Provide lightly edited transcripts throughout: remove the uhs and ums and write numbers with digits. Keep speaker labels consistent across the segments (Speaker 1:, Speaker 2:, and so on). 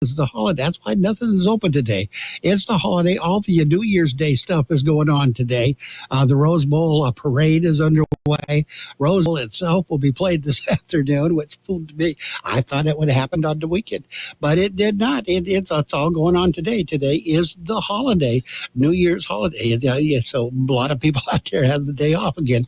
Speaker 1: is the holiday. That's why nothing is open today. It's the holiday. All the New Year's Day stuff is going on today. The Rose Bowl parade is underway. Rose Bowl itself will be played this afternoon, which fooled me. I thought it would have happened on the weekend, but it did not. It's all going on today. Today is the holiday, New Year's holiday. So a lot of people out there have the day off again.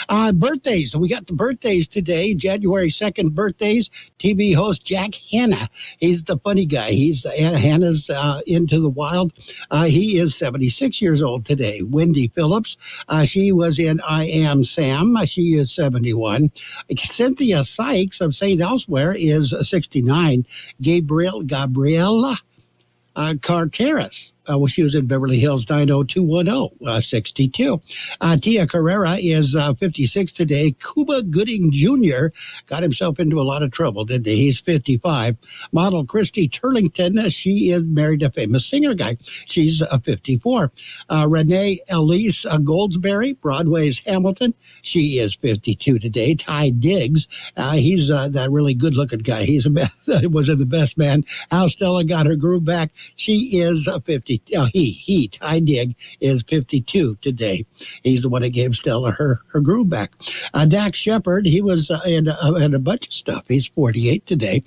Speaker 1: Birthdays. We got the birthdays today. January 2nd birthdays. TV host Jack Hanna. He's the funny guy. He's Hannah's Into the Wild. He is 76 years old today. Wendy Phillips. She was in I Am Sam. She is 71. Cynthia Sykes of St. Elsewhere is 69. Gabriella Carteras. She was in Beverly Hills 90210, 62. Tia Carrera is 56 today. Cuba Gooding Jr. got himself into a lot of trouble, didn't he? He's 55. Model Christy Turlington, she is married to a famous singer guy. She's 54. Renee Elise Goldsberry, Broadway's Hamilton. She is 52 today. Ty Diggs, he's that really good-looking guy. He was in The Best Man. How Stella got her groove back. She is 50. Ty Digg is 52 today. He's the one that gave Stella her groove back. Dax Shepard, he was in a bunch of stuff. He's 48 today.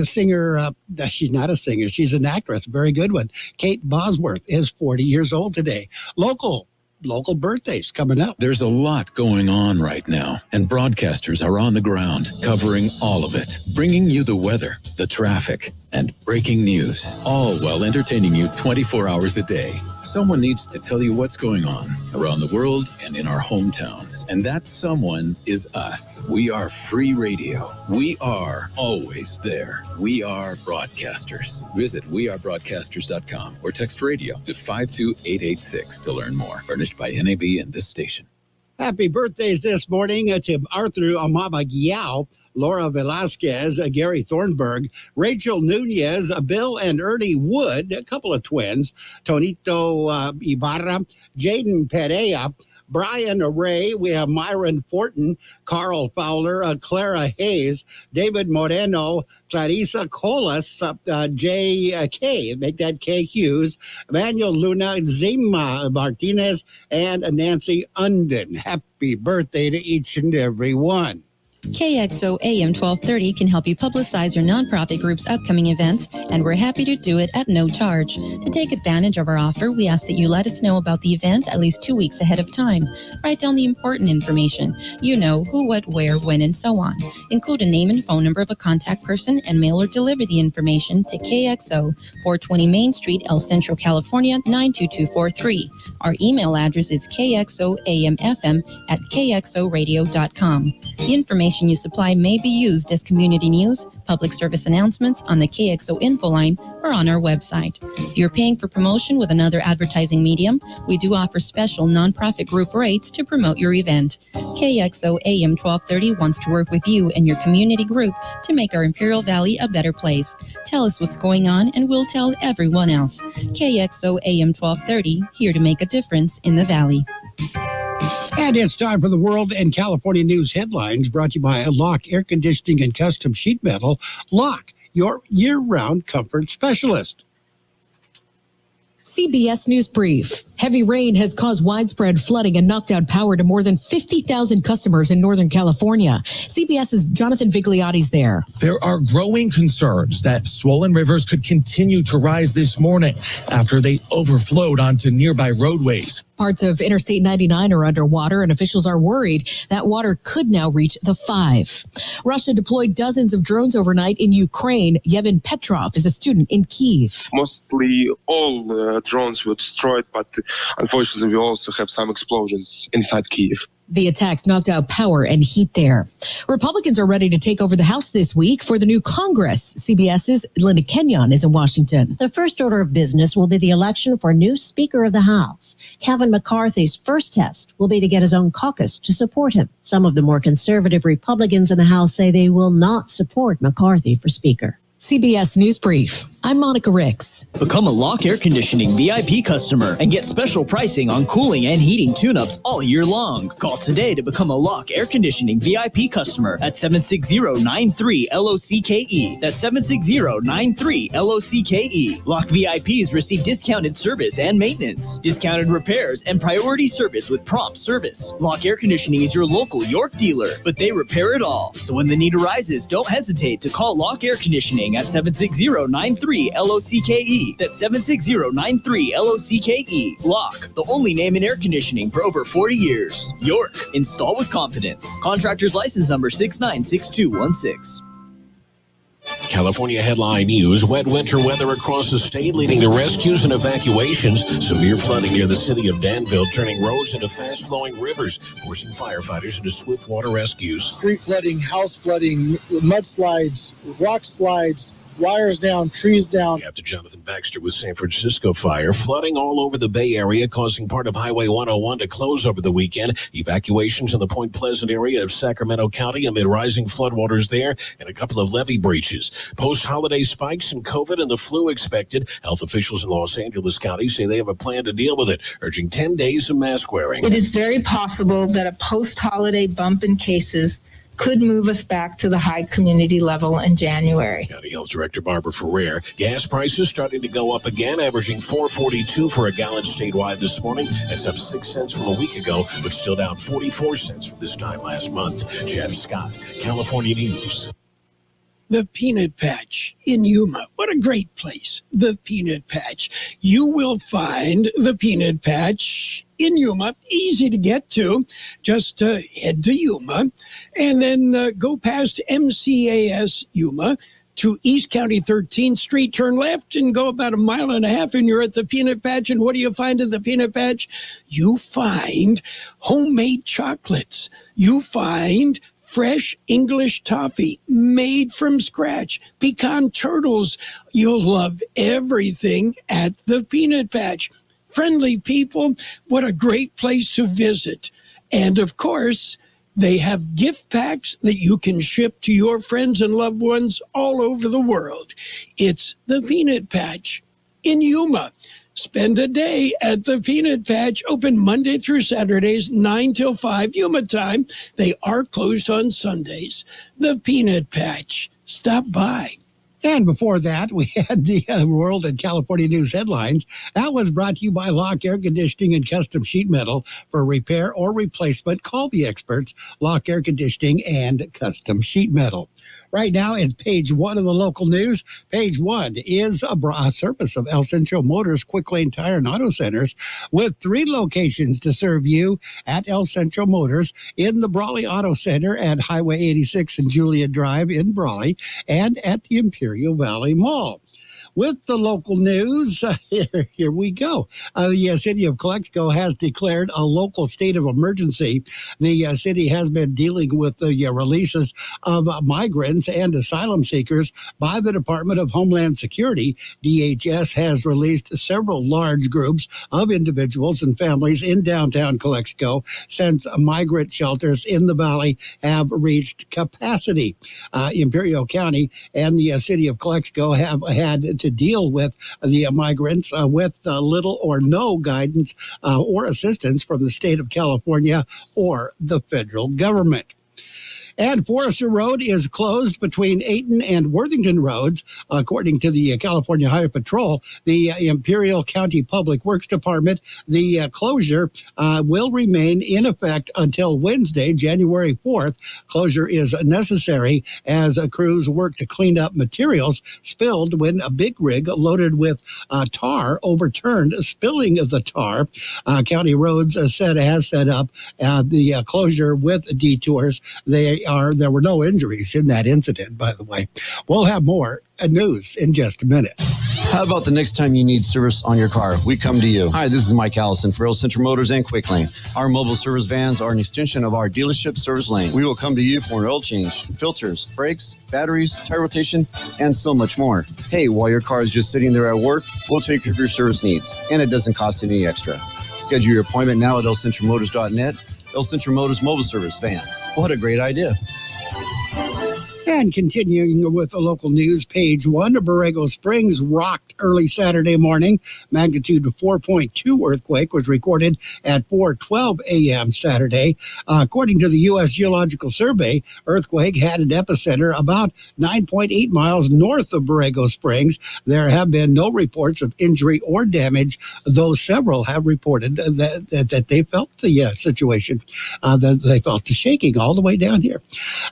Speaker 1: Singer, she's not a singer. She's an actress. Very good one. Kate Bosworth is 40 years old today. Local birthdays coming up.
Speaker 2: There's a lot going on right now, and broadcasters are on the ground covering all of it, bringing you the weather, the traffic, and breaking news, all while entertaining you 24 hours a day. Someone needs to tell you what's going on around the world and in our hometowns. And that someone is us. We are free radio. We are always there. We are broadcasters. Visit wearebroadcasters.com or text radio to 52886 to learn more. Furnished by NAB and this station.
Speaker 1: Happy birthdays this morning to Arthur Amabagiao, Laura Velasquez, Gary Thornburg, Rachel Nunez, Bill and Ernie Wood, a couple of twins, Tonito Ibarra, Jaden Perea, Brian Ray, we have Myron Fortin, Carl Fowler, Clara Hayes, David Moreno, Clarissa Colas, J.K., make that K Hughes, Emmanuel Luna, Zima Martinez, and Nancy Unden. Happy birthday to each and every one.
Speaker 3: Kxo AM 1230 can help you publicize your nonprofit group's upcoming events, and we're happy to do it at no charge. To take advantage of our offer, we ask that you let us know about the event at least 2 weeks ahead of time. Write down the important information. You know, who, what, where, when, and so on. Include a name and phone number of a contact person and mail or deliver the information to KXO, 420 Main Street, El Centro, California, 92243. Our email address is kxoamfm@kxoradio.com. The information you supply may be used as community news, public service announcements on the KXO info line, or on our website. If you're paying for promotion with another advertising medium, we do offer special nonprofit group rates to promote your event. KXO AM 1230 wants to work with you and your community group to make our Imperial Valley a better place. Tell us what's going on and we'll tell everyone else. KXO AM 1230, here to make a difference in the Valley.
Speaker 1: And it's time for the World and California News headlines, brought to you by Lock Air Conditioning and Custom Sheet Metal. Lock, your year-round comfort specialist.
Speaker 4: CBS News Brief. Heavy rain has caused widespread flooding and knocked out power to more than 50,000 customers in Northern California. CBS's Jonathan Vigliotti's there.
Speaker 5: There are growing concerns that swollen rivers could continue to rise this morning after they overflowed onto nearby roadways.
Speaker 4: Parts of Interstate 99 are underwater, and officials are worried that water could now reach the 5. Russia deployed dozens of drones overnight in Ukraine. Yevhen Petrov is a student in Kyiv.
Speaker 6: Mostly all drones were destroyed, but unfortunately we also have some explosions inside Kyiv.
Speaker 4: The attacks knocked out power and heat there. Republicans are ready to take over the House this week for the new Congress. CBS's Linda Kenyon is in Washington.
Speaker 7: The first order of business will be the election for new Speaker of the House. Kevin McCarthy's first test will be to get his own caucus to support him. Some of the more conservative Republicans in the House say they will not support McCarthy for Speaker.
Speaker 4: CBS News Brief. I'm Monica Ricks.
Speaker 8: Become a Lock Air Conditioning VIP customer and get special pricing on cooling and heating tune-ups all year long. Call today to become a Lock Air Conditioning VIP customer at 760-93-LOCKE. That's 760-93-LOCKE. Lock VIPs receive discounted service and maintenance, discounted repairs, and priority service with prompt service. Lock Air Conditioning is your local York dealer, but they repair it all. So when the need arises, don't hesitate to call Lock Air Conditioning at 760-93-LOCKE. That's 760-93-LOCKE. Lock, the only name in air conditioning for over 40 years. York, install with confidence. Contractor's license number 696216.
Speaker 9: California headline news: wet winter weather across the state leading to rescues and evacuations. Severe flooding near the city of Danville, turning roads into fast-flowing rivers, forcing firefighters into swift water rescues.
Speaker 10: Street flooding, house flooding, mudslides, rock slides, wires down, trees down.
Speaker 9: Captain Jonathan Baxter with San Francisco fire. Flooding all over the Bay Area, causing part of Highway 101 to close over the weekend. Evacuations in the Point Pleasant area of Sacramento County amid rising floodwaters there and a couple of levee breaches. Post-holiday spikes in COVID and the flu expected. Health officials in Los Angeles County say they have a plan to deal with it, urging 10 days of mask wearing.
Speaker 11: It is very possible that a post-holiday bump in cases could move us back to the high community level in January.
Speaker 9: County Health Director Barbara Ferrer. Gas prices starting to go up again, averaging $4.42 for a gallon statewide this morning. That's up 6 cents from a week ago, but still down 44 cents from this time last month. Jeff Scott, California News.
Speaker 12: The Peanut Patch in Yuma. What a great place, the Peanut Patch. You will find the Peanut Patch in Yuma, easy to get to. Just head to Yuma and then go past MCAS Yuma to East County 13th Street, turn left and go about 1.5 miles and you're at the Peanut Patch. And what do you find at the Peanut Patch? You find homemade chocolates. You find fresh English toffee made from scratch, pecan turtles. You'll love everything at the Peanut Patch. Friendly people, what a great place to visit. And of course, they have gift packs that you can ship to your friends and loved ones all over the world. It's the Peanut Patch in Yuma. Spend a day at the Peanut Patch, open Monday through Saturdays, 9 till 5 Yuma time. They are closed on Sundays. The Peanut Patch. Stop by.
Speaker 1: And before that, we had the World and California News headlines. That was brought to you by Lock Air Conditioning and Custom Sheet Metal. For repair or replacement, call the experts, Lock Air Conditioning and Custom Sheet Metal. Right now, it's page 1 of the local news. Page 1 is a service of El Centro Motors Quick Lane Tire and Auto Centers with 3 locations to serve you at El Centro Motors in the Brawley Auto Center at Highway 86 and Julia Drive in Brawley and at the Imperial Valley Mall. With the local news, here we go. The city of Kxo has declared a local state of emergency. The city has been dealing with the releases of migrants and asylum seekers by the Department of Homeland Security. DHS has released several large groups of individuals and families in downtown Kxo since migrant shelters in the valley have reached capacity. Imperial County and the city of Kxo have had to deal with the migrants with little or no guidance or assistance from the state of California or the federal government. And Forester Road is closed between Ayton and Worthington Roads. According to the California Highway Patrol, the Imperial County Public Works Department, the closure will remain in effect until Wednesday, January 4th. Closure is necessary as crews work to clean up materials spilled when a big rig loaded with tar overturned, spilling the tar. County Roads has set up the closure with detours. There were no injuries in that incident, by the way. We'll have more news in just a minute.
Speaker 13: How about the next time you need service on your car? We come to you. Hi, this is Mike Allison for El Centro Motors and Quick Lane. Our mobile service vans are an extension of our dealership service lane. We will come to you for an oil change, filters, brakes, batteries, tire rotation, and so much more. Hey, while your car is just sitting there at work, we'll take care of your service needs, and it doesn't cost any extra. Schedule your appointment now at elcentromotors.net. El Centro Motors Mobile Service Vans. What a great idea.
Speaker 1: And continuing with the local news, page 1, Borrego Springs rocked early Saturday morning. Magnitude 4.2 earthquake was recorded at 4:12 a.m. Saturday. According to the U.S. Geological Survey, earthquake had an epicenter about 9.8 miles north of Borrego Springs. There have been no reports of injury or damage, though several have reported that they felt the situation, that they felt the shaking all the way down here.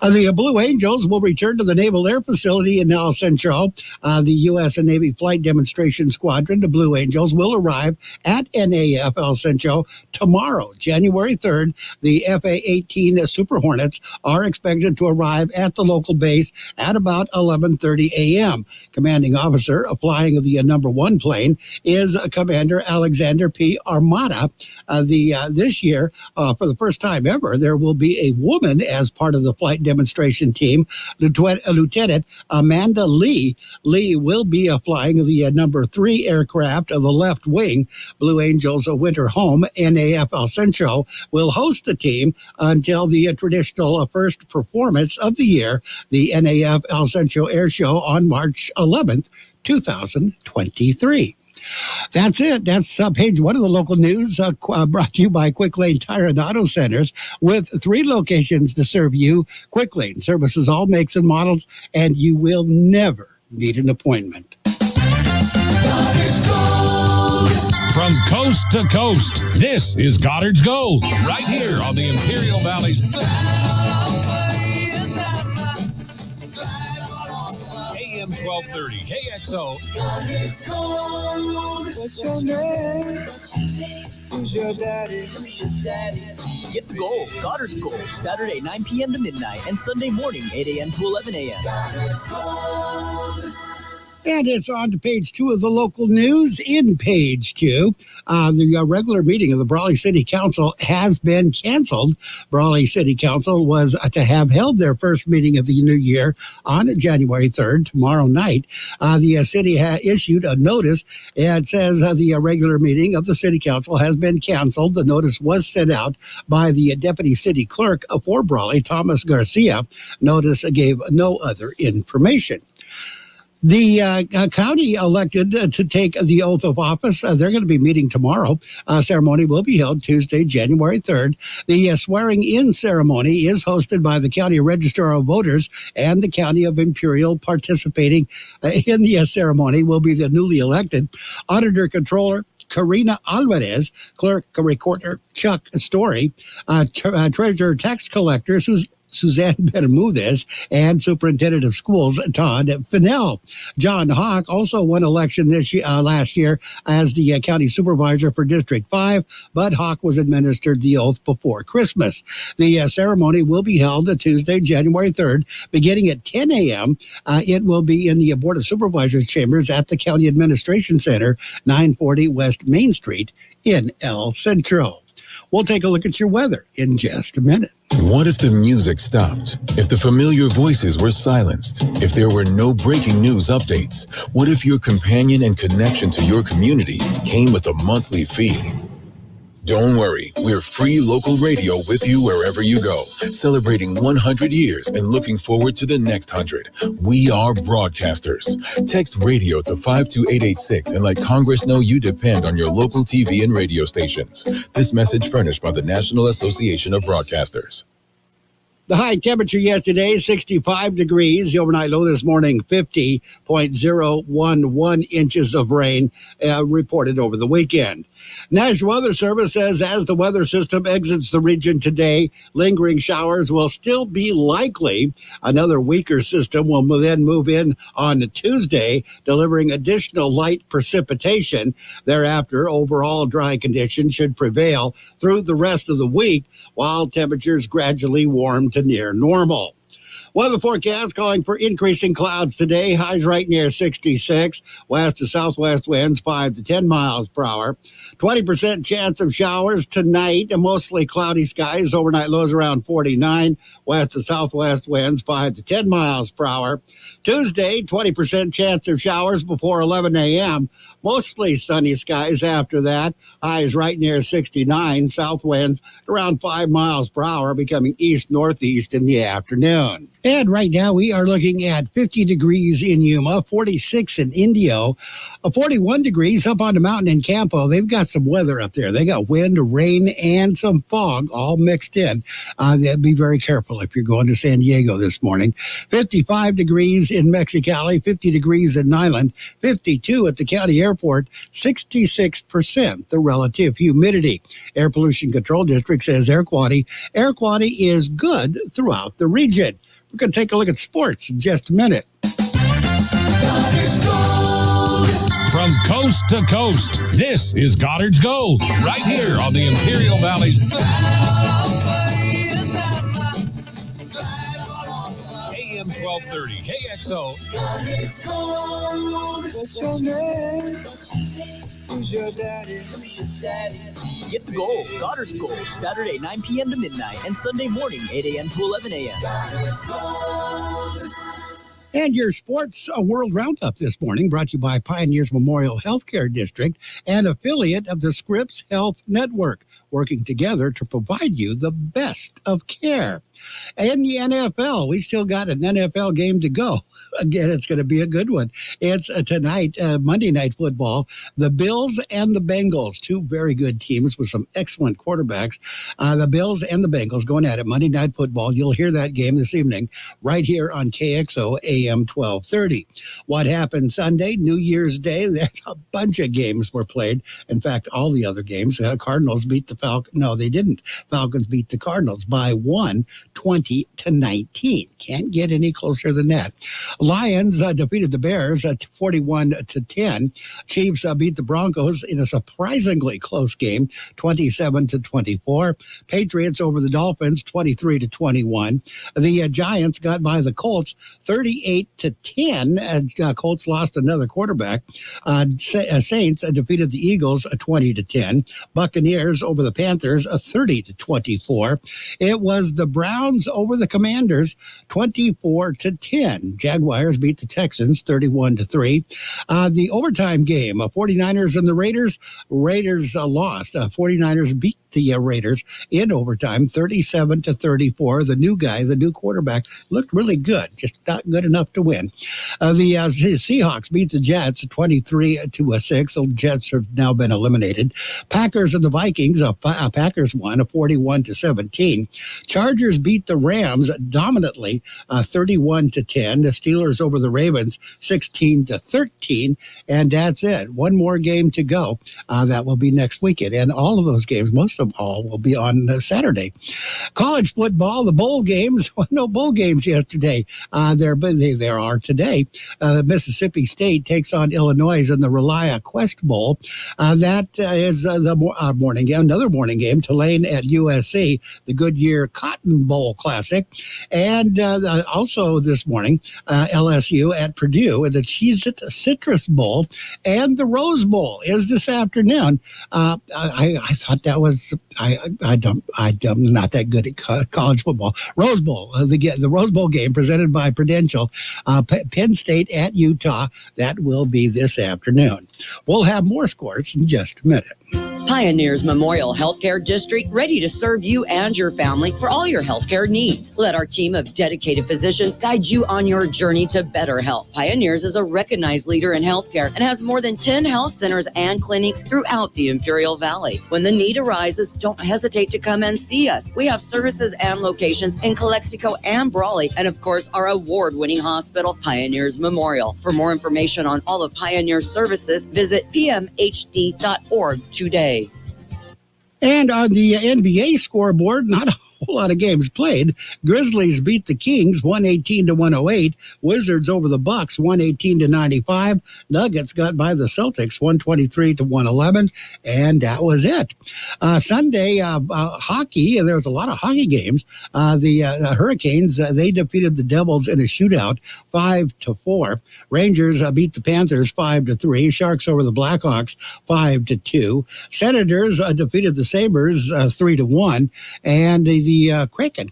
Speaker 1: The Blue Angels will return to the Naval Air Facility in El Centro. The U.S. and Navy Flight Demonstration Squadron, the Blue Angels, will arrive at NAF El Centro tomorrow, January 3rd. The FA-18 Super Hornets are expected to arrive at the local base at about 11:30 a.m. Commanding officer flying the number 1 plane is Commander Alexander P. Armada. This year, for the first time ever, there will be a woman as part of the flight demonstration team. Lieutenant Amanda Lee. Lee will be flying the number 3 aircraft of the left wing. Blue Angels winter home, NAF El Centro, will host the team until the traditional first performance of the year, the NAF El Centro Air Show on March 11th, 2023. That's it. That's page 1 of the local news, brought to you by Quick Lane Tire and Auto Centers, with 3 locations to serve you. Quick Lane services all makes and models, and you will never need an appointment.
Speaker 14: Goddard's Gold. From coast to coast, this is Goddard's Gold, right here on the Imperial Valley's AM 1230 KXO. Goddard's Gold.
Speaker 15: What's your name? Who's your daddy?
Speaker 8: Get the gold, Goddard's Gold, Saturday 9 p.m. to midnight, and Sunday morning 8 a.m. to 11 a.m.
Speaker 15: Goddard's Gold.
Speaker 1: And it's on to page 2 of the local news. In page 2, the regular meeting of the Brawley City Council has been canceled. Brawley City Council was to have held their first meeting of the new year on January 3rd, tomorrow night. The city issued a notice. It says the regular meeting of the City Council has been canceled. The notice was sent out by the Deputy City Clerk for Brawley, Thomas Garcia. Notice gave no other information. The county elected to take the oath of office. They're going to be meeting tomorrow. Ceremony will be held Tuesday, January 3rd. The swearing-in ceremony is hosted by the County Registrar of Voters and the County of Imperial. Participating in the ceremony will be the newly elected Auditor Controller Karina Alvarez, Clerk Recorder Chuck Story, Treasurer Tax Collector Suzanne Bermudez, and Superintendent of Schools Todd Fennell. John Hawk also won election last year as the county supervisor for District 5, but Hawk was administered the oath before Christmas. The ceremony will be held Tuesday, January 3rd, beginning at 10 a.m. It will be in the Board of Supervisors chambers at the County Administration Center, 940 West Main Street in El Centro. We'll take a look at your weather in just a minute.
Speaker 16: What if the music stopped? If the familiar voices were silenced? If there were no breaking news updates? What if your companion and connection to your community came with a monthly fee? Don't worry, we're free local radio with you wherever you go, celebrating 100 years and looking forward to the next 100. We are broadcasters. Text radio to 52886 and let Congress know you depend on your local TV and radio stations. This message furnished by the National Association of Broadcasters.
Speaker 1: The high temperature yesterday, 65 degrees. The overnight low this morning, 50.011 inches of rain reported over the weekend. National Weather Service says as the weather system exits the region today, lingering showers will still be likely. Another weaker system will then move in on Tuesday, delivering additional light precipitation. Thereafter, overall dry conditions should prevail through the rest of the week, while temperatures gradually warm to near normal. Weather forecast calling for increasing clouds today. Highs right near 66. West to southwest winds 5 to 10 miles per hour. 20% chance of showers tonight. Mostly cloudy skies. Overnight lows around 49. West to southwest winds 5 to 10 miles per hour. Tuesday, 20% chance of showers before 11 a.m. Mostly sunny skies after that. Highs right near 69. South winds around 5 miles per hour, becoming east-northeast in the afternoon. And right now we are looking at 50 degrees in Yuma, 46 in Indio, 41 degrees up on the mountain in Campo. They've got some weather up there. They got wind, rain, and some fog all mixed in. Be very careful if you're going to San Diego this morning. 55 degrees in Mexicali, 50 degrees in Nyland, 52 at the county airport, 66% the relative humidity. Air Pollution Control District says air quality is good throughout the region. We're going to take a look at sports in just a minute.
Speaker 14: From coast to coast, this is Goddard's Gold, right here on the Imperial Valley's AM 1230 KXO.
Speaker 15: Goddard's Gold. What's your name? Who's your daddy?
Speaker 8: Get the gold, Goddard's Gold, Saturday 9 p.m. to midnight and Sunday morning 8 a.m. to 11 a.m.
Speaker 1: And your Sports World Roundup this morning brought to you by Pioneers Memorial Healthcare District, an affiliate of the Scripps Health Network, working together to provide you the best of care. In the NFL, we still got an NFL game to go. Again, it's going to be a good one. It's tonight, Monday Night Football, the Bills and the Bengals, two very good teams with some excellent quarterbacks. The Bills and the Bengals going at it, Monday Night Football. You'll hear that game this evening right here on KXO AM 1230. What happened Sunday, New Year's Day? There's a bunch of games were played. In fact, all the other games. Cardinals beat the Falcons. No, they didn't. Falcons beat the Cardinals by 20-19. Can't get any closer than that. Lions defeated the Bears at 41-10. Chiefs beat the Broncos in a surprisingly close game, 27-24. Patriots over the Dolphins, 23-21. The Giants got by the Colts, 38-10. And Colts lost another quarterback. Saints defeated the Eagles, 20-10. Buccaneers over the Panthers, 30-24. It was the Browns over the Commanders, 24-10. Jaguars beat the Texans 31-3. The overtime game, 49ers and the Raiders. Raiders lost. 49ers beat the Raiders in overtime 37-34. The new guy, the new quarterback, looked really good, just not good enough to win. The Seahawks beat the Jets 23-6. The Jets have now been eliminated. Packers and the Vikings, Packers won 41-17. Chargers beat the Rams dominantly 31-10. The Steelers over the Ravens 16-13. And that's it. One more game to go. That will be next weekend. And all of those games, most of all, will be on Saturday. College football, the bowl games. No bowl games yesterday. There are today. Mississippi State takes on Illinois in the Relia Quest Bowl. That is the morning game. Another morning game. Tulane at USC, the Goodyear Cotton Bowl Classic. And also this morning, LSU at Purdue in the Cheez-It Citrus Bowl. And the Rose Bowl is this afternoon. I thought that was, I'm not that good at college football. Rose Bowl, the Rose Bowl game presented by Prudential, Penn State at Utah. That will be this afternoon. We'll have more scores in just a minute.
Speaker 17: Pioneers Memorial Healthcare District, ready to serve you and your family for all your healthcare needs. Let our team of dedicated physicians guide you on your journey to better health. Pioneers is a recognized leader in healthcare and has more than 10 health centers and clinics throughout the Imperial Valley. When the need arises, don't hesitate to come and see us. We have services and locations in Calexico and Brawley, and of course, our award-winning hospital, Pioneers Memorial. For more information on all of Pioneer's services, visit pmhd.org today.
Speaker 1: And on the NBA scoreboard, not a whole lot of games played. Grizzlies beat the Kings 118-108. Wizards over the Bucks 118-95. Nuggets got by the Celtics 123-111, and that was it. Sunday hockey, there was a lot of hockey games. The Hurricanes, they defeated the Devils in a shootout 5-4. Rangers beat the Panthers 5-3. Sharks over the Blackhawks 5-2. Senators defeated the Sabres 3-1, and the the Kraken.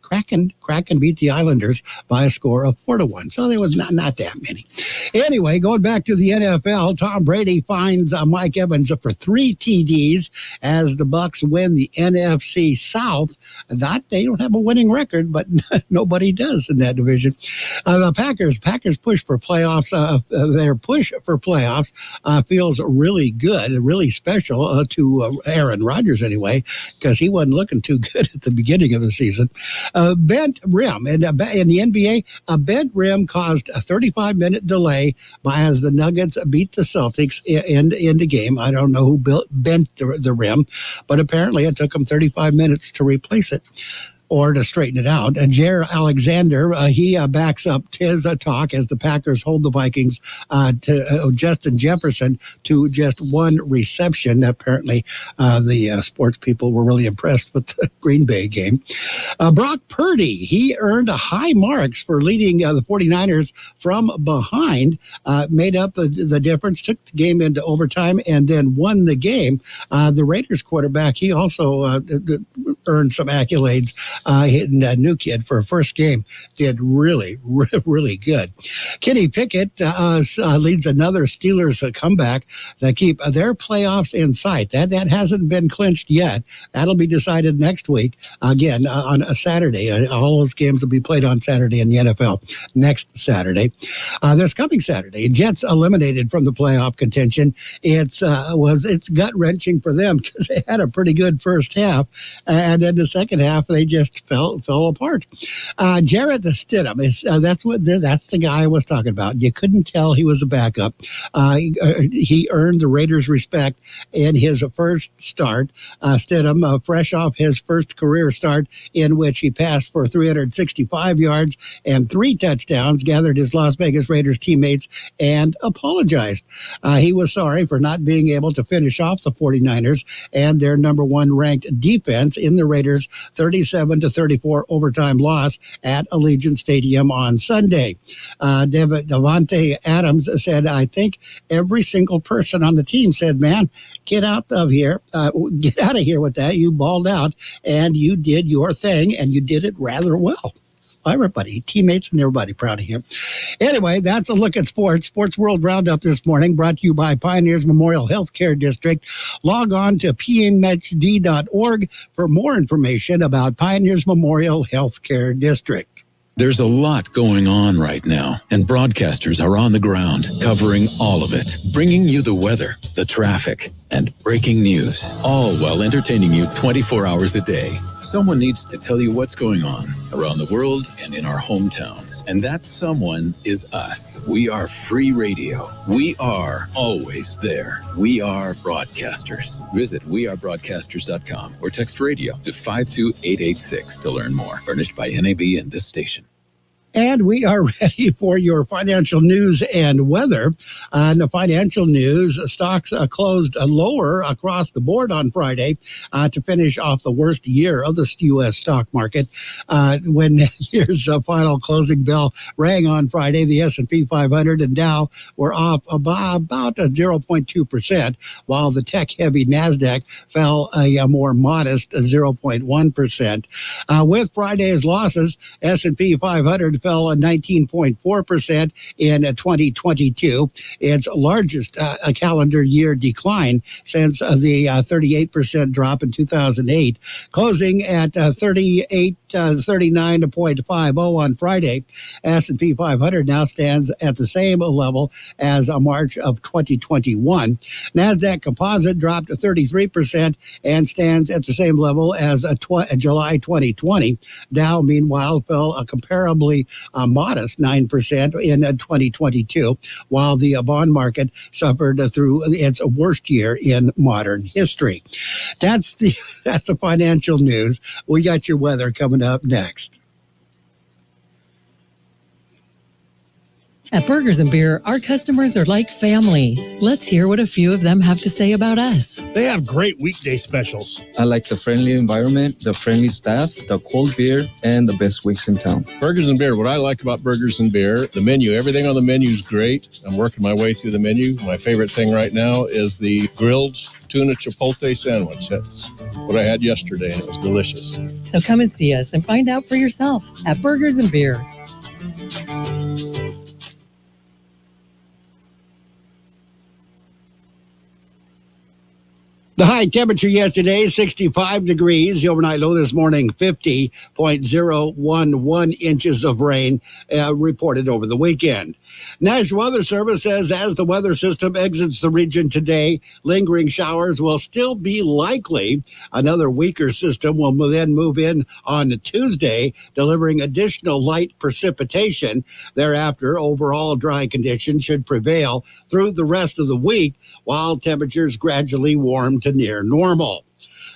Speaker 1: Kraken beat the Islanders by a score of 4-1. So there was not that many. Anyway, going back to the NFL, Tom Brady finds Mike Evans for 3 TDs as the Bucs win the NFC South. They don't have a winning record, but nobody does in that division. The Packers push for playoffs. Their push for playoffs feels really good, really special to Aaron Rodgers anyway, because he wasn't looking too good at the beginning of the season. Bent rim in the NBA. A bent rim caused a 35-minute delay as the Nuggets beat the Celtics in the game. I don't know who bent the rim, but apparently it took them 35 minutes to replace it or to straighten it out. And Jair Alexander, he backs up his talk as the Packers hold the Vikings to Justin Jefferson to just 1 reception. Apparently, the sports people were really impressed with the Green Bay game. Brock Purdy, he earned high marks for leading the 49ers from behind, made up the difference, took the game into overtime, and then won the game. The Raiders quarterback, he also earned some accolades. Hitting a new kid for a first game did really, really good. Kenny Pickett leads another Steelers comeback to keep their playoffs in sight. That hasn't been clinched yet. That'll be decided next week. Again, on a Saturday. All those games will be played on Saturday in the NFL next Saturday. This coming Saturday, Jets eliminated from the playoff contention. It's gut-wrenching for them because they had a pretty good first half, and in the second half they just fell apart. Jarrett Stidham that's the guy I was talking about. You couldn't tell he was a backup. He earned the Raiders' respect in his first start. Stidham, fresh off his first career start in which he passed for 365 yards and 3 touchdowns, gathered his Las Vegas Raiders teammates and apologized. He was sorry for not being able to finish off the 49ers and their number 1 ranked defense in the Raiders' 37-34 overtime loss at Allegiant Stadium on Sunday. Davante Adams said, I think every single person on the team said, man, get out of here. Get out of here with that. You balled out and you did your thing and you did it rather well. Everybody, teammates and everybody proud of him. Anyway, that's a look at sports. Sports World Roundup this morning brought to you by Pioneers Memorial Healthcare District. Log on to pmhd.org for more information about Pioneers Memorial Healthcare District.
Speaker 2: There's a lot going on right now, and broadcasters are on the ground covering all of it, bringing you the weather, the traffic, and breaking news, all while entertaining you 24 hours a day. Someone needs to tell you what's going on around the world and in our hometowns, and that someone is us. We are free radio. We are always there. We are broadcasters. Visit wearebroadcasters.com or text radio to 52886 to learn more. Furnished by NAB and this station.
Speaker 1: And we are ready for your financial news and weather. On the financial news, stocks closed lower across the board on Friday to finish off the worst year of the U.S. stock market. When the year's final closing bell rang on Friday, the S&P 500 and Dow were off about 0.2%, while the tech-heavy NASDAQ fell a more modest 0.1%. With Friday's losses, S&P 500 fell 19.4% in 2022, its largest calendar year decline since the 38% drop in 2008, closing at 39.50 on Friday. S&P 500 now stands at the same level as March of 2021. NASDAQ Composite dropped 33% and stands at the same level as July 2020. Dow, meanwhile, fell a comparably modest 9% in 2022, while the bond market suffered through its worst year in modern history. That's the financial news. We got your weather coming up next.
Speaker 18: At Burgers and Beer, our customers are like family. Let's hear what a few of them have to say about us.
Speaker 19: They have great weekday specials.
Speaker 20: I like the friendly environment, the friendly staff, the cold beer, and the best wings in town.
Speaker 21: Burgers and Beer, what I like about Burgers and Beer, the menu, everything on the menu is great. I'm working my way through the menu. My favorite thing right now is the grilled tuna chipotle sandwich. That's what I had yesterday, and it was delicious.
Speaker 18: So come and see us and find out for yourself at Burgers and Beer.
Speaker 1: The high temperature yesterday, 65 degrees. The overnight low this morning, 50.011 inches of rain reported over the weekend. National Weather Service says as the weather system exits the region today, lingering showers will still be likely. Another weaker system will then move in on Tuesday, delivering additional light precipitation. Thereafter, overall dry conditions should prevail through the rest of the week, while temperatures gradually warm to near normal.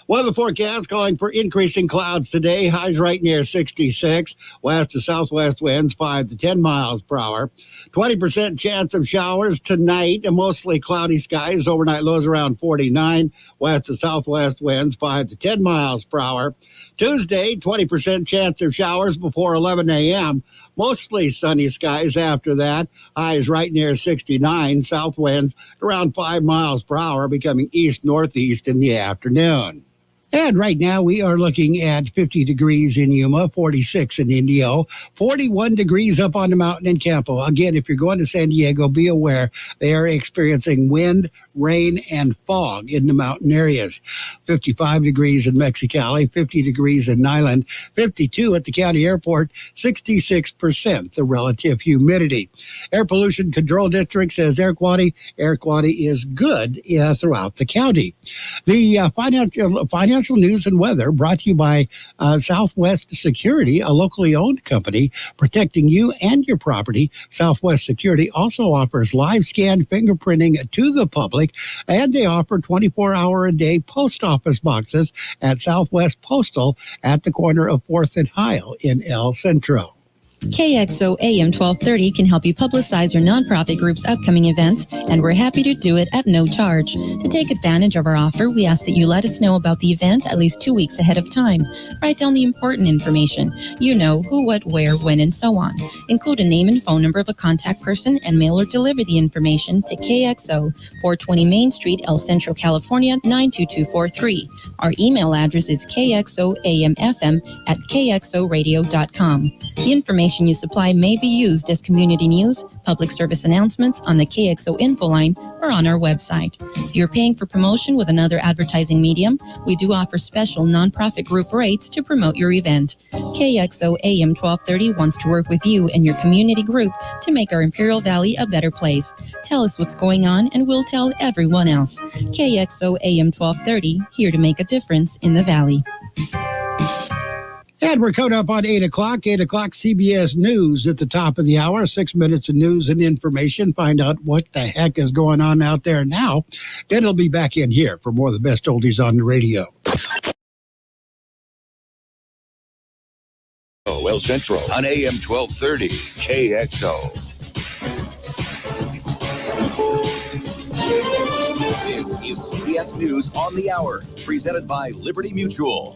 Speaker 1: Weather forecast calling for increasing clouds today. Highs right near 66. West to southwest winds 5 to 10 miles per hour. 20% chance of showers tonight. Mostly cloudy skies. Overnight lows around 49. West to southwest winds 5 to 10 miles per hour. Tuesday, 20% chance of showers before 11 a.m. Mostly sunny skies after that. Highs right near 69. South winds around 5 miles per hour, becoming east-northeast in the afternoon. And right now we are looking at 50 degrees in Yuma, 46 in Indio, 41 degrees up on the mountain in Campo. Again, if you're going to San Diego, be aware they are experiencing wind, rain, and fog in the mountain areas. 55 degrees in Mexicali, 50 degrees in Nyland, 52 at the county airport, 66% the relative humidity. Air Pollution Control District says air quality is good throughout the county. The financial news and weather brought to you by Southwest Security, a locally owned company protecting you and your property. Southwest Security also offers live scan fingerprinting to the public, and they offer 24-hour-a-day post office boxes at Southwest Postal at the corner of 4th and Heil in El Centro.
Speaker 3: KXO AM 1230 can help you publicize your nonprofit group's upcoming events, and we're happy to do it at no charge. To take advantage of our offer, we ask that you let us know about the event at least 2 weeks ahead of time. Write down the important information. You know, who, what, where, when, and so on. Include a name and phone number of a contact person and mail or deliver the information to KXO, 420 Main Street, El Centro, California, 92243. Our email address is kxoamfm@kxoradio.com. The information you supply may be used as community news, public service announcements on the KXO info line, or on our website. If you're paying for promotion with another advertising medium, we do offer special nonprofit group rates to promote your event. KXO AM 1230 wants to work with you and your community group to make our Imperial Valley a better place. Tell us what's going on and we'll tell everyone else. KXO AM 1230, here to make a difference in the Valley.
Speaker 1: And we're coming up on 8 o'clock. 8 o'clock CBS News at the top of the hour. 6 minutes of news and information. Find out what the heck is going on out there now. Then it'll be back in here for more of the best oldies on the radio.
Speaker 22: El Centro on AM 1230 KXO.
Speaker 23: This is CBS News on the Hour, presented by Liberty Mutual.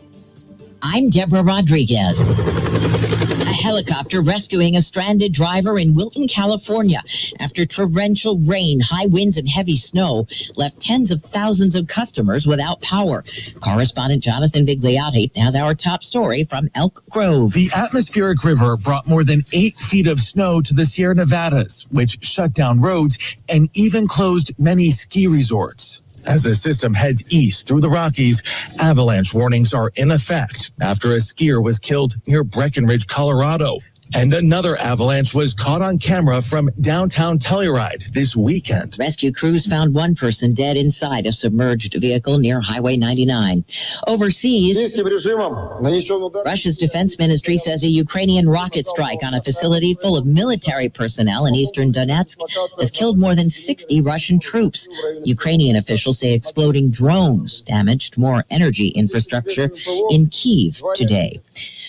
Speaker 24: I'm Deborah Rodriguez. A helicopter rescuing a stranded driver in Wilton, California after torrential rain, high winds, and heavy snow left tens of thousands of customers without power. Correspondent Jonathan Vigliotti has our top story from Elk Grove.
Speaker 5: The atmospheric river brought more than 8 feet of snow to the Sierra Nevadas, which shut down roads and even closed many ski resorts. As the system heads east through the Rockies, avalanche warnings are in effect after a skier was killed near Breckenridge, Colorado. And another avalanche was caught on camera from downtown Telluride this weekend.
Speaker 24: Rescue crews found one person dead inside a submerged vehicle near Highway 99. Overseas, Russia's defense ministry says a Ukrainian rocket strike on a facility full of military personnel in eastern Donetsk has killed more than 60 Russian troops. Ukrainian officials say exploding drones damaged more energy infrastructure in Kyiv today.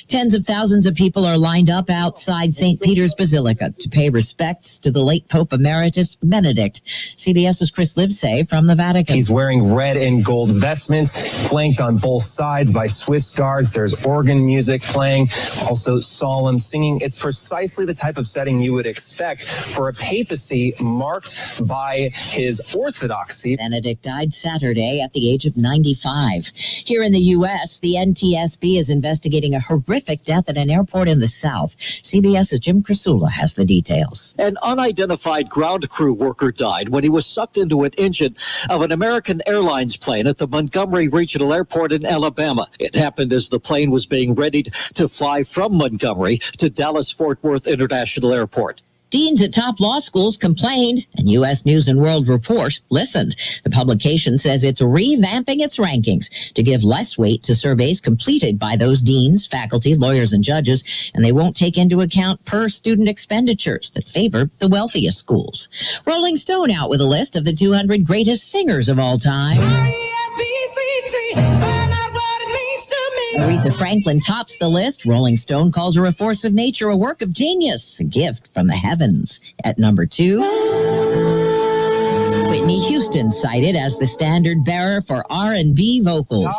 Speaker 24: Tens of thousands of people are lined up outside St. Peter's Basilica to pay respects to the late Pope Emeritus Benedict. CBS's Chris Livesay from the Vatican.
Speaker 4: He's wearing red and gold vestments, flanked on both sides by Swiss guards. There's organ music playing, also solemn singing. It's precisely the type of setting you would expect for a papacy marked by his orthodoxy.
Speaker 24: Benedict died Saturday at the age of 95. Here in the U.S., the NTSB is investigating a horrific death at an airport in the South. CBS's Jim Krasula has the details.
Speaker 6: An unidentified ground crew worker died when he was sucked into an engine of an American Airlines plane at the Montgomery Regional Airport in Alabama. It happened as the plane was being readied to fly from Montgomery to Dallas-Fort Worth International Airport.
Speaker 24: Deans at top law schools complained, and U.S. News and World Report listened. The publication says it's revamping its rankings to give less weight to surveys completed by those deans, faculty, lawyers, and judges, and they won't take into account per-student expenditures that favor the wealthiest schools. Rolling Stone out with a list of the 200 greatest singers of all time. Aretha Franklin tops the list. Rolling Stone calls her a force of nature, a work of genius, a gift from the heavens. At number 2, Whitney Houston cited as the standard bearer for R&B vocals.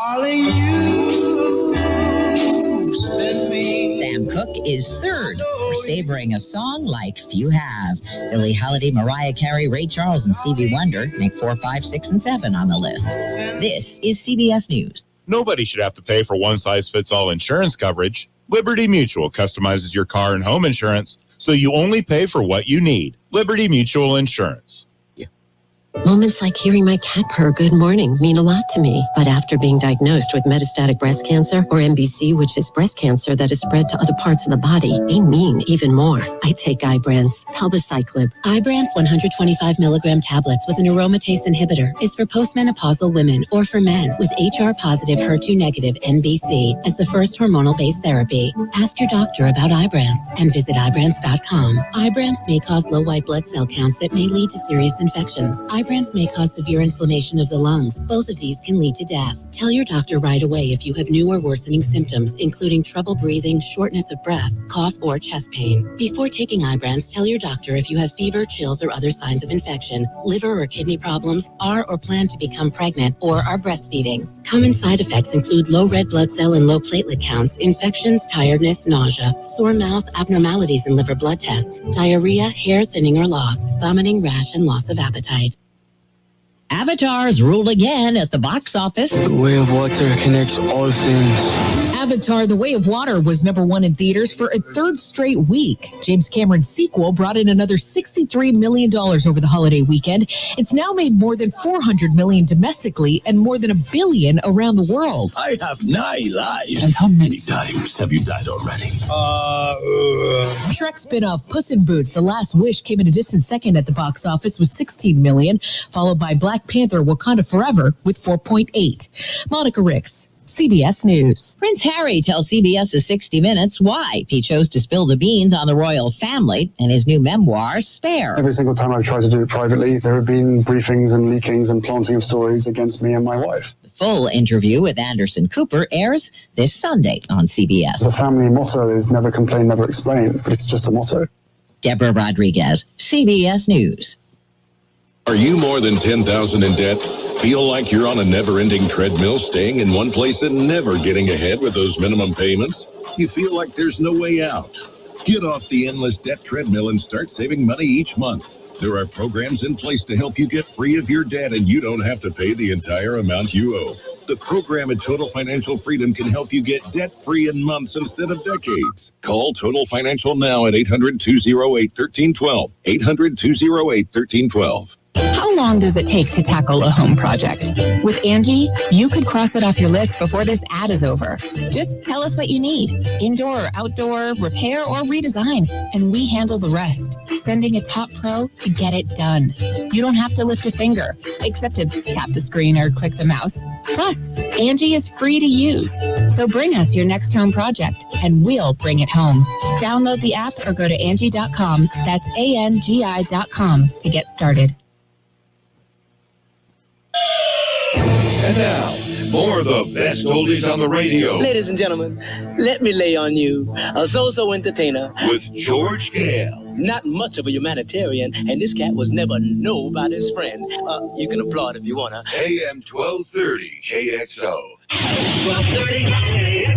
Speaker 24: Sam Cooke is third for savoring a song like few have. Billie Holiday, Mariah Carey, Ray Charles, and Stevie Wonder make 4, 5, 6, and 7 on the list. This is CBS News.
Speaker 7: Nobody should have to pay for one-size-fits-all insurance coverage. Liberty Mutual customizes your car and home insurance, so you only pay for what you need. Liberty Mutual Insurance.
Speaker 10: Moments like hearing my cat purr good morning mean a lot to me. But after being diagnosed with metastatic breast cancer, or MBC, which is breast cancer that is spread to other parts of the body, they mean even more. I take Ibrance, palbociclib. Ibrance 125 milligram tablets with an aromatase inhibitor is for postmenopausal women or for men with HR-positive, HER2-negative MBC as the first hormonal-based therapy. Ask your doctor about Ibrance and visit Ibrance.com. Ibrance may cause low white blood cell counts that may lead to serious infections. Ibrance may cause severe inflammation of the lungs. Both of these can lead to death. Tell your doctor right away if you have new or worsening symptoms, including trouble breathing, shortness of breath, cough, or chest pain. Before taking Ibrance, tell your doctor if you have fever, chills, or other signs of infection, liver or kidney problems, are or plan to become pregnant, or are breastfeeding. Common side effects include low red blood cell and low platelet counts, infections, tiredness, nausea, sore mouth, abnormalities in liver blood tests, diarrhea, hair thinning or loss, vomiting, rash, and loss of appetite.
Speaker 24: Avatars rule again at the box office.
Speaker 25: The Way of Water connects all things.
Speaker 26: Avatar: The Way of Water was #1 in theaters for a third straight week. James Cameron's sequel brought in another $63 million over the holiday weekend. It's now made more than $400 million domestically and more than $1 billion around the world.
Speaker 27: I have 9 lives.
Speaker 14: And how many times have you died already?
Speaker 26: Shrek spin-off Puss in Boots: The Last Wish came in a distant second at the box office with $16 million, followed by Black Panther: Wakanda Forever with $4.8. Monica Ricks, CBS News.
Speaker 24: Prince Harry tells CBS's 60 Minutes why he chose to spill the beans on the royal family in his new memoir, Spare.
Speaker 28: Every single time I've tried to do it privately, there have been briefings and leakings and planting of stories against me and my wife.
Speaker 24: The full interview with Anderson Cooper airs this Sunday on CBS.
Speaker 28: The family motto is never complain, never explain, but it's just a motto.
Speaker 24: Deborah Rodriguez, CBS News.
Speaker 22: Are you more than $10,000 in debt? Feel like you're on a never-ending treadmill, staying in one place and never getting ahead with those minimum payments? You feel like there's no way out? Get off the endless debt treadmill and start saving money each month. There are programs in place to help you get free of your debt, and you don't have to pay the entire amount you owe. The program at Total Financial Freedom can help you get debt-free in months instead of decades. Call Total Financial now at 800-208-1312. 800-208-1312.
Speaker 29: How long does it take to tackle a home project? With Angie, you could cross it off your list before this ad is over. Just tell us what you need. Indoor or outdoor, repair or redesign. And we handle the rest, sending a top pro to get it done. You don't have to lift a finger, except to tap the screen or click the mouse. Plus, Angie is free to use. So bring us your next home project, and we'll bring it home. Download the app or go to Angie.com. That's ANGI.com to get started.
Speaker 14: And now, more of the best oldies on the radio.
Speaker 2: Ladies and gentlemen, let me lay on you a so-so entertainer
Speaker 14: With George Gale.
Speaker 2: Not much of a humanitarian, and this cat was never nobody's friend. You can applaud if you wanna.
Speaker 14: AM 1230 KXO.
Speaker 2: 1230